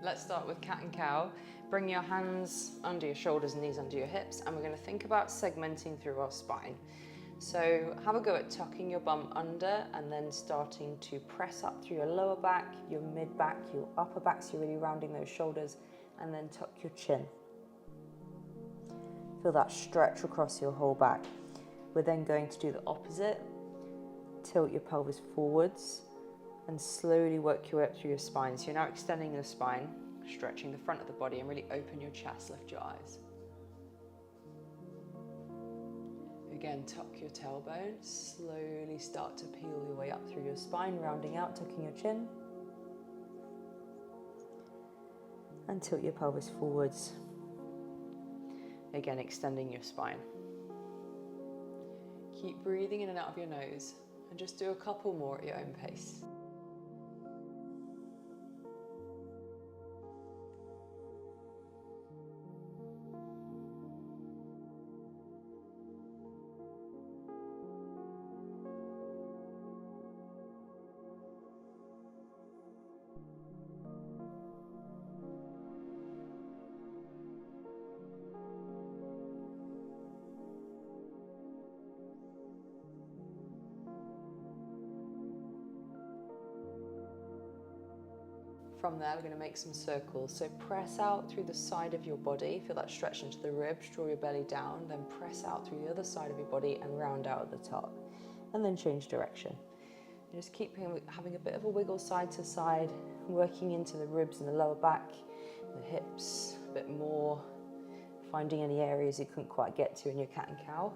Let's start with cat and cow. Bring your hands under your shoulders and knees under your hips, and we're going to think about segmenting through our spine. So have a go at tucking your bum under and then starting to press up through your lower back, your mid back, your upper back, so you're really rounding those shoulders, and then tuck your chin. Feel that stretch across your whole back. We're then going to do the opposite. Tilt your pelvis forwards and slowly work your way up through your spine. So you're now extending your spine, stretching the front of the body, and really open your chest, lift your eyes. Again, tuck your tailbone, slowly start to peel your way up through your spine, rounding out, tucking your chin. And tilt your pelvis forwards. Again, extending your spine. Keep breathing in and out of your nose, and just do a couple more at your own pace. From there, we're going to make some circles. So press out through the side of your body, feel that stretch into the ribs, draw your belly down, then press out through the other side of your body and round out at the top. And then change direction. And just keep having a bit of a wiggle side to side, working into the ribs and the lower back, the hips a bit more, finding any areas you couldn't quite get to in your cat and cow.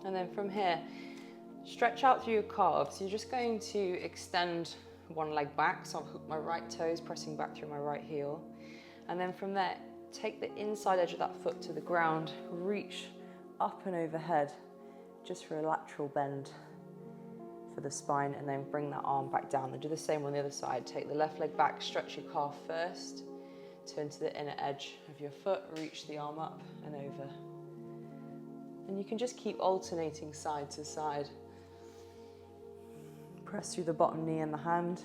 And then from here, stretch out through your calves. You're just going to extend one leg back. So I'll hook my right toes, pressing back through my right heel. And then from there, take the inside edge of that foot to the ground, reach up and overhead, just for a lateral bend for the spine, and then bring that arm back down. And do the same on the other side. Take the left leg back, stretch your calf first, turn to the inner edge of your foot, reach the arm up and over. And you can just keep alternating side to side. Press through the bottom knee and the hand.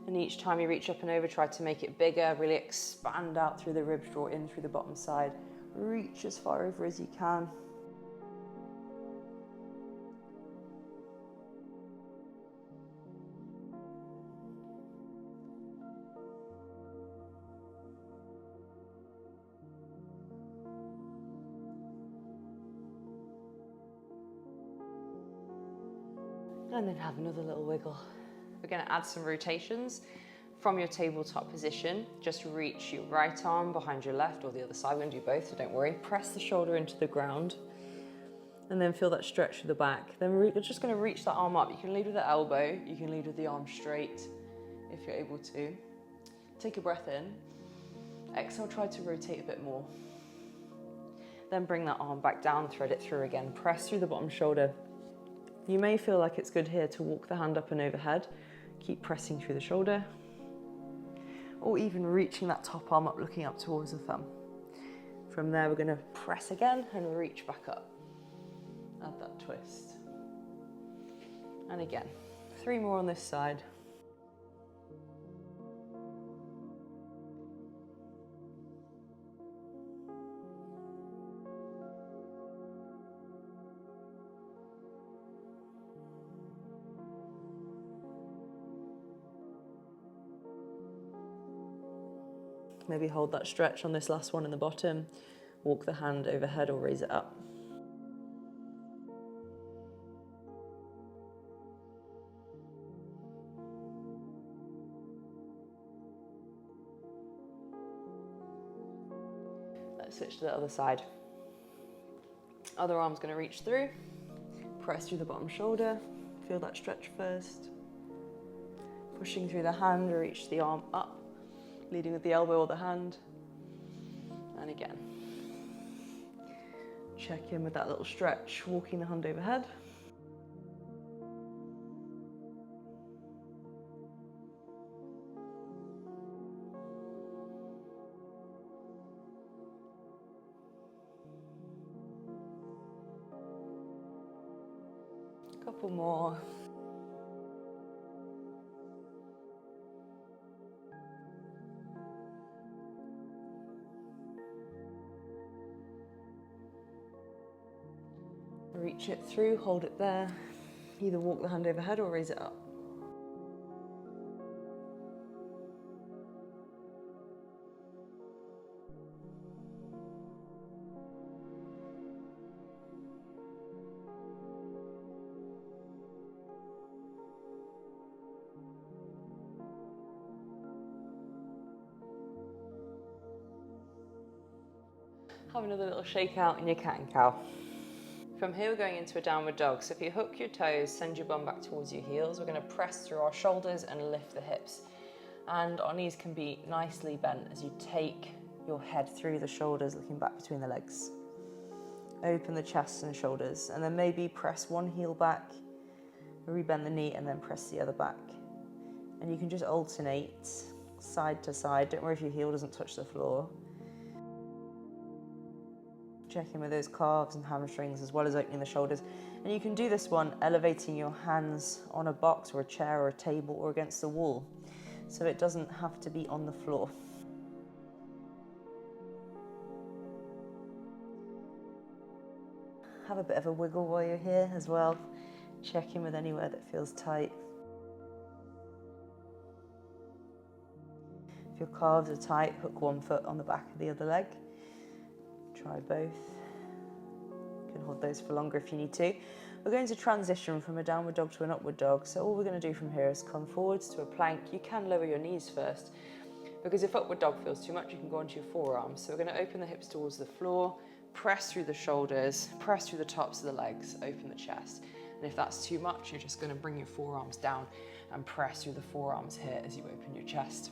And each time you reach up and over, try to make it bigger, really expand out through the ribs, draw in through the bottom side. Reach as far over as you can. And then have another little wiggle. We're going to add some rotations. From your tabletop position, just reach your right arm behind your left, or the other side. We're going to do both, so don't worry. Press the shoulder into the ground, and then feel that stretch to the back. Then we're just going to reach that arm up. You can lead with the elbow, you can lead with the arm straight if you're able to. Take a breath in. Exhale, try to rotate a bit more. Then bring that arm back down, thread it through again. Press through the bottom shoulder. You may feel like it's good here to walk the hand up and overhead. Keep pressing through the shoulder, or even reaching that top arm up, looking up towards the thumb. From there, we're going to press again and reach back up. Add that twist. And again, 3 more on this side. Maybe hold that stretch on this last one in the bottom. Walk the hand overhead or raise it up. Let's switch to the other side. Other arm's going to reach through. Press through the bottom shoulder. Feel that stretch first. Pushing through the hand, reach the arm up, leading with the elbow or the hand. And again. Check in with that little stretch, walking the hand overhead. A couple more. Reach it through, hold it there. Either walk the hand overhead or raise it up. Have another little shake out in your cat and cow. From here, we're going into a downward dog. So if you hook your toes, send your bum back towards your heels. We're going to press through our shoulders and lift the hips. And our knees can be nicely bent as you take your head through the shoulders, looking back between the legs. Open the chest and shoulders, and then maybe press one heel back, rebend the knee, and then press the other back. And you can just alternate side to side. Don't worry if your heel doesn't touch the floor. Check in with those calves and hamstrings as well as opening the shoulders. And you can do this one elevating your hands on a box or a chair or a table or against the wall. So it doesn't have to be on the floor. Have a bit of a wiggle while you're here as well. Check in with anywhere that feels tight. If your calves are tight, hook one foot on the back of the other leg. Try both. You can hold those for longer if you need to. We're going to transition from a downward dog to an upward dog. So all we're going to do from here is come forwards to a plank. You can lower your knees first, because if upward dog feels too much, you can go onto your forearms. So we're going to open the hips towards the floor, press through the shoulders, press through the tops of the legs, open the chest. And if that's too much, you're just going to bring your forearms down and press through the forearms here as you open your chest.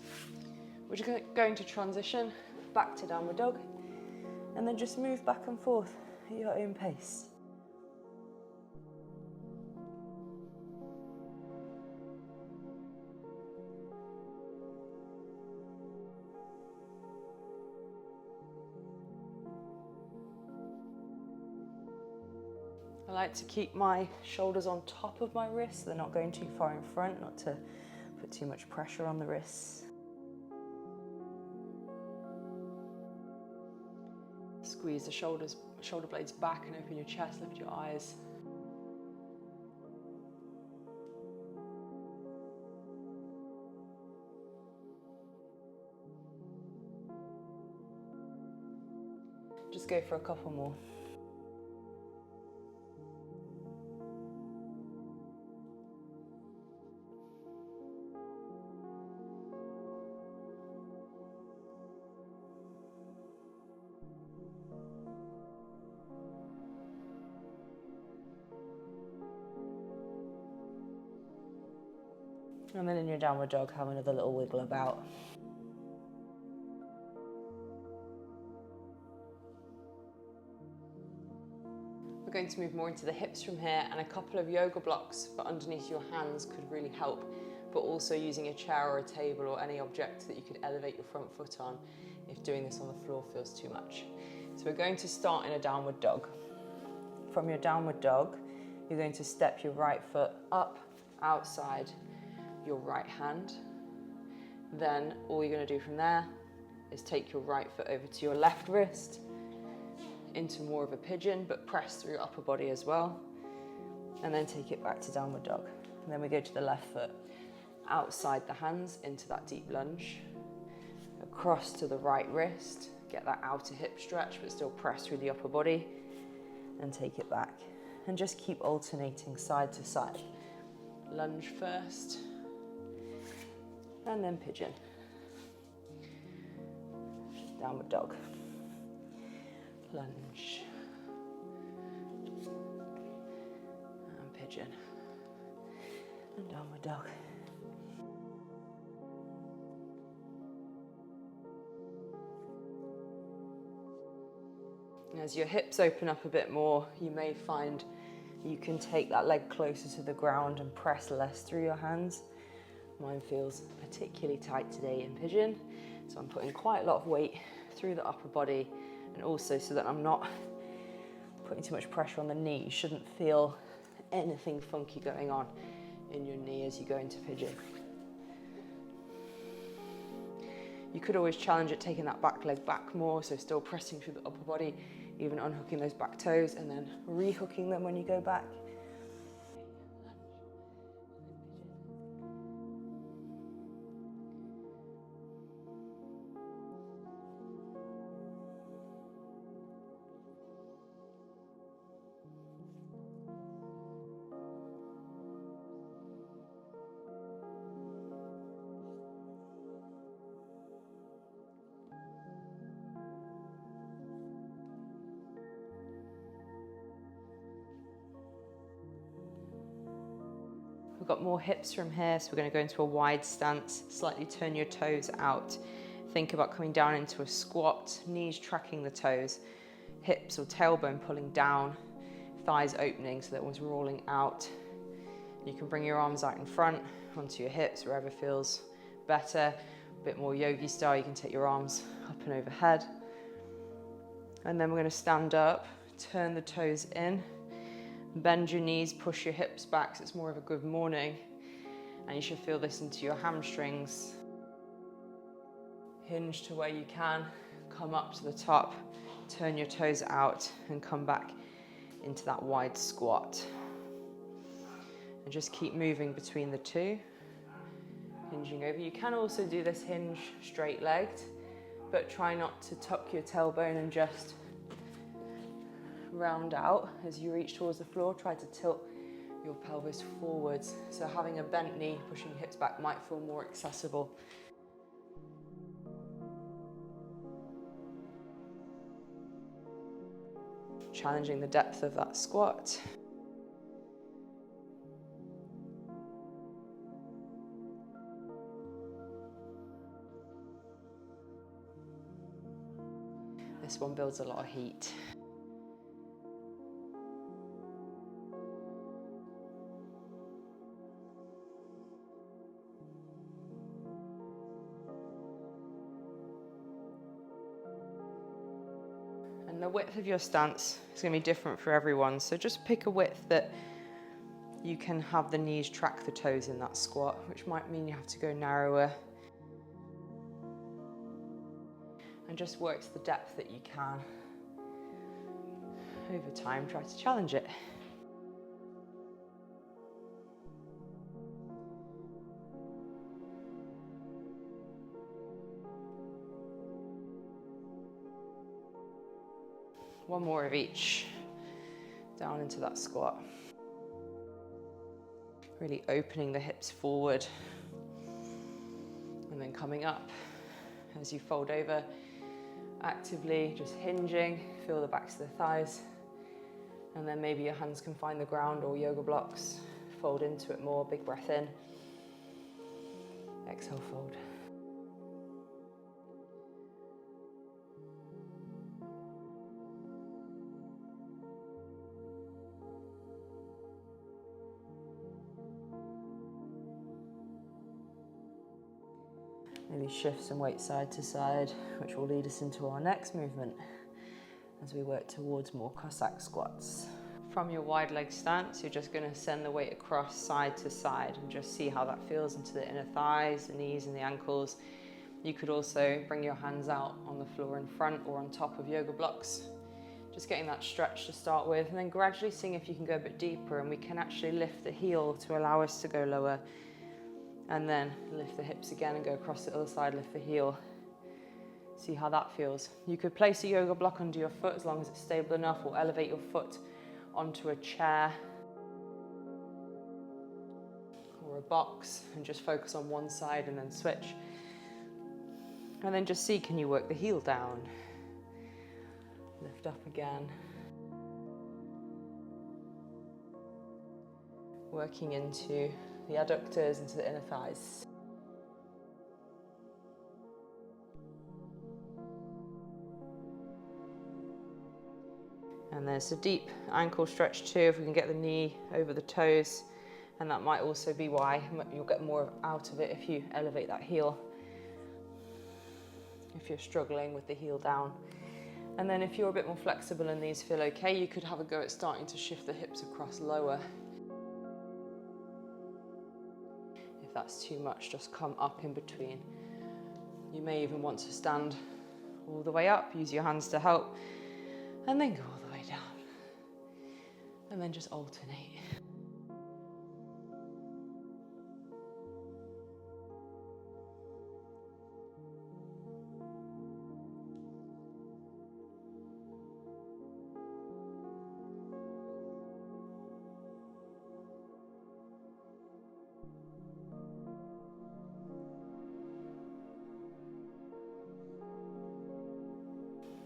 We're just going to transition back to downward dog, and then just move back and forth at your own pace. I like to keep my shoulders on top of my wrists. They're not going too far in front, not to put too much pressure on the wrists. Squeeze the shoulder blades back and open your chest, lift your eyes. Just go for a couple more. And then in your downward dog, have another little wiggle about. We're going to move more into the hips from here, and a couple of yoga blocks for underneath your hands could really help, but also using a chair or a table or any object that you could elevate your front foot on if doing this on the floor feels too much. So we're going to start in a downward dog. From your downward dog, you're going to step your right foot up outside your right hand. Then all you're going to do from there is take your right foot over to your left wrist into more of a pigeon, but press through your upper body as well, and then take it back to downward dog. And then we go to the left foot outside the hands into that deep lunge, across to the right wrist, get that outer hip stretch but still press through the upper body, and take it back. And just keep alternating side to side. Lunge first, and then pigeon. Downward dog. Lunge. And pigeon. And downward dog. As your hips open up a bit more, you may find you can take that leg closer to the ground and press less through your hands. Mine feels particularly tight today in pigeon, so I'm putting quite a lot of weight through the upper body, and also so that I'm not putting too much pressure on the knee. You shouldn't feel anything funky going on in your knee as you go into pigeon. You could always challenge it, taking that back leg back more, so still pressing through the upper body, even unhooking those back toes and then rehooking them when you go back. We've got more hips from here, so we're going to go into a wide stance. Slightly turn your toes out. Think about coming down into a squat, knees tracking the toes, hips or tailbone pulling down, thighs opening so that one's rolling out. You can bring your arms out in front onto your hips, wherever feels better. A bit more yogi style, you can take your arms up and overhead. And then we're going to stand up, turn the toes in. Bend your knees, push your hips back so it's more of a good morning, and you should feel this into your hamstrings. Hinge to where you can, come up to the top, turn your toes out and come back into that wide squat. And just keep moving between the two, hinging over. You can also do this hinge straight-legged, but try not to tuck your tailbone and just round out as you reach towards the floor. Try to tilt your pelvis forwards, so having a bent knee, pushing your hips back might feel more accessible. Challenging the depth of that squat. This one builds a lot of heat. And the width of your stance is going to be different for everyone, so just pick a width that you can have the knees track the toes in that squat, which might mean you have to go narrower. And just work to the depth that you can. Over time, try to challenge it. One more of each, down into that squat. Really opening the hips forward, and then coming up. As you fold over, actively just hinging, feel the backs of the thighs, and then maybe your hands can find the ground or yoga blocks. Fold into it more, big breath in. Exhale, fold. Maybe shift some weight side to side, which will lead us into our next movement as we work towards more Cossack squats. From your wide leg stance, you're just going to send the weight across side to side and just see how that feels into the inner thighs, the knees and the ankles. You could also bring your hands out on the floor in front or on top of yoga blocks. Just getting that stretch to start with, and then gradually seeing if you can go a bit deeper, and we can actually lift the heel to allow us to go lower. And then lift the hips again and go across the other side, lift the heel. See how that feels. You could place a yoga block under your foot as long as it's stable enough, or elevate your foot onto a chair or a box and just focus on one side and then switch. And then just see, can you work the heel down? Lift up again. Working into the adductors, into the inner thighs. And there's a deep ankle stretch too, if we can get the knee over the toes. And that might also be why you'll get more out of it if you elevate that heel, if you're struggling with the heel down. And then if you're a bit more flexible and these feel okay, you could have a go at starting to shift the hips across lower. If that's too much, just come up in between. You may even want to stand all the way up, use your hands to help, and then go all the way down. And then just alternate.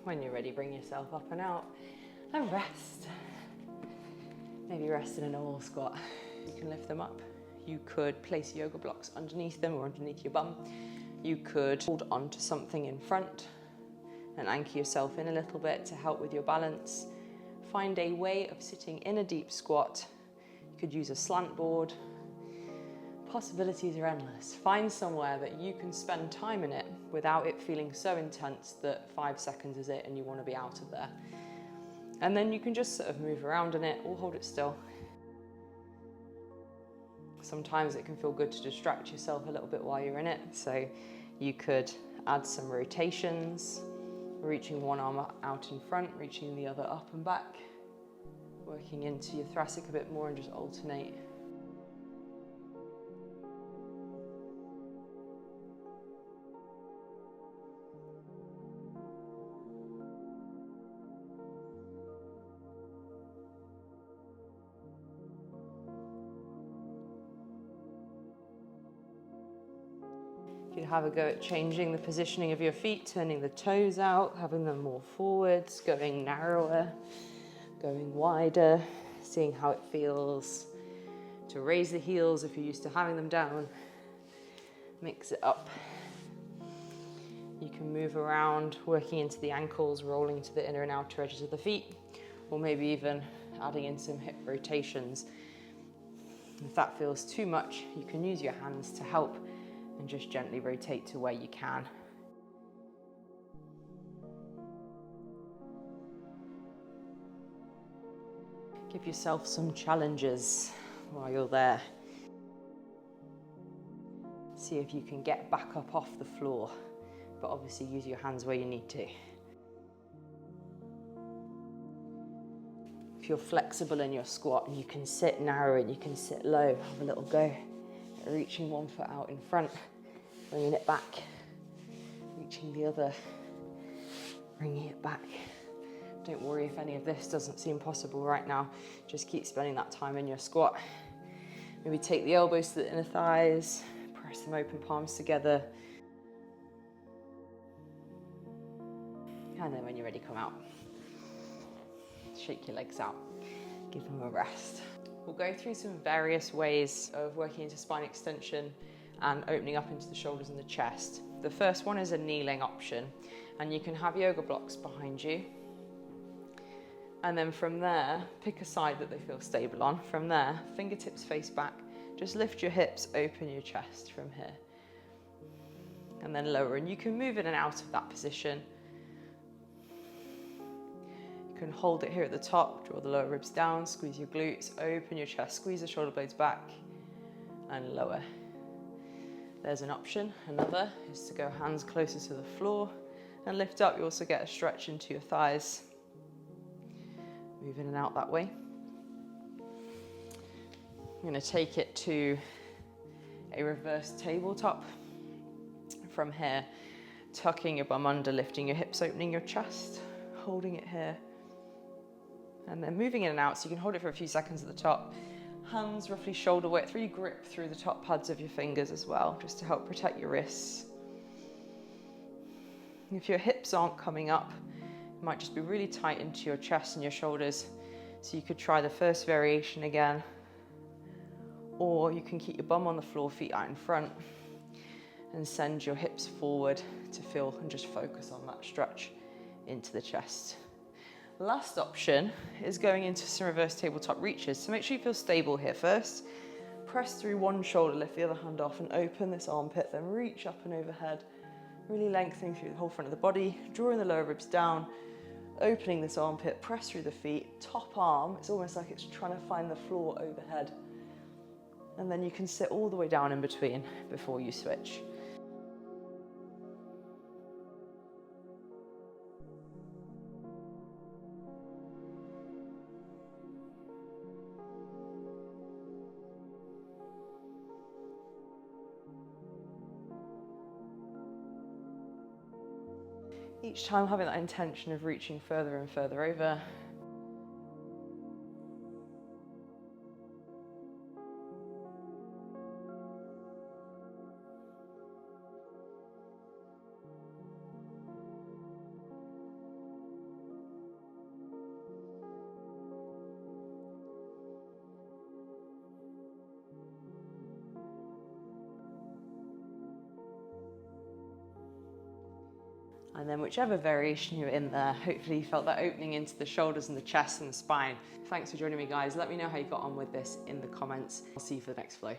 When you're ready, bring yourself up and out and rest. Maybe rest in a normal squat. You can lift them up. You could place yoga blocks underneath them or underneath your bum. You could hold onto something in front and anchor yourself in a little bit to help with your balance. Find a way of sitting in a deep squat. You could use a slant board. Possibilities are endless. Find somewhere that you can spend time in it without it feeling so intense that 5 seconds is it and you want to be out of there. And then you can just sort of move around in it or hold it still. Sometimes it can feel good to distract yourself a little bit while you're in it. So you could add some rotations, reaching one arm out in front, reaching the other up and back, working into your thoracic a bit more and just alternate. You have a go at changing the positioning of your feet, turning the toes out, having them more forwards, going narrower, going wider, seeing how it feels to raise the heels if you're used to having them down. Mix it up. You can move around, working into the ankles, rolling to the inner and outer edges of the feet, or maybe even adding in some hip rotations. If that feels too much, you can use your hands to help and just gently rotate to where you can. Give yourself some challenges while you're there. See if you can get back up off the floor, but obviously use your hands where you need to. If you're flexible in your squat and you can sit narrow and you can sit low, have a little go. Reaching one foot out in front, bringing it back, reaching the other, bringing it back. Don't worry if any of this doesn't seem possible right now. Just keep spending that time in your squat. Maybe take the elbows to the inner thighs, press them open, palms together. And then when you're ready, come out. Shake your legs out, give them a rest. We'll go through some various ways of working into spine extension and opening up into the shoulders and the chest. The first one is a kneeling option, and you can have yoga blocks behind you. And then from there, pick a side that they feel stable on. From there, fingertips face back, just lift your hips, open your chest from here. And then lower, and you can move in and out of that position. You can hold it here at the top, draw the lower ribs down, squeeze your glutes, open your chest, squeeze the shoulder blades back, and lower. There's an option. Another is to go hands closer to the floor and lift up. You also get a stretch into your thighs. Move in and out that way. I'm going to take it to a reverse tabletop. From here, tucking your bum under, lifting your hips, opening your chest, holding it here. And then moving in and out, so you can hold it for a few seconds at the top. Hands roughly shoulder width, really grip through the top pads of your fingers as well, just to help protect your wrists. If your hips aren't coming up, it might just be really tight into your chest and your shoulders. So you could try the first variation again. Or you can keep your bum on the floor, feet out in front, and send your hips forward to feel and just focus on that stretch into the chest. Last option is going into some reverse tabletop reaches. So make sure you feel stable here first. Press through one shoulder, lift the other hand off and open this armpit, then reach up and overhead, really lengthening through the whole front of the body, drawing the lower ribs down, opening this armpit, press through the feet, top arm, it's almost like it's trying to find the floor overhead. And then you can sit all the way down in between before you switch. Each time having that intention of reaching further and further over. And then whichever variation you're in there, hopefully you felt that opening into the shoulders and the chest and the spine. Thanks for joining me, guys. Let me know how you got on with this in the comments. I'll see you for the next flow.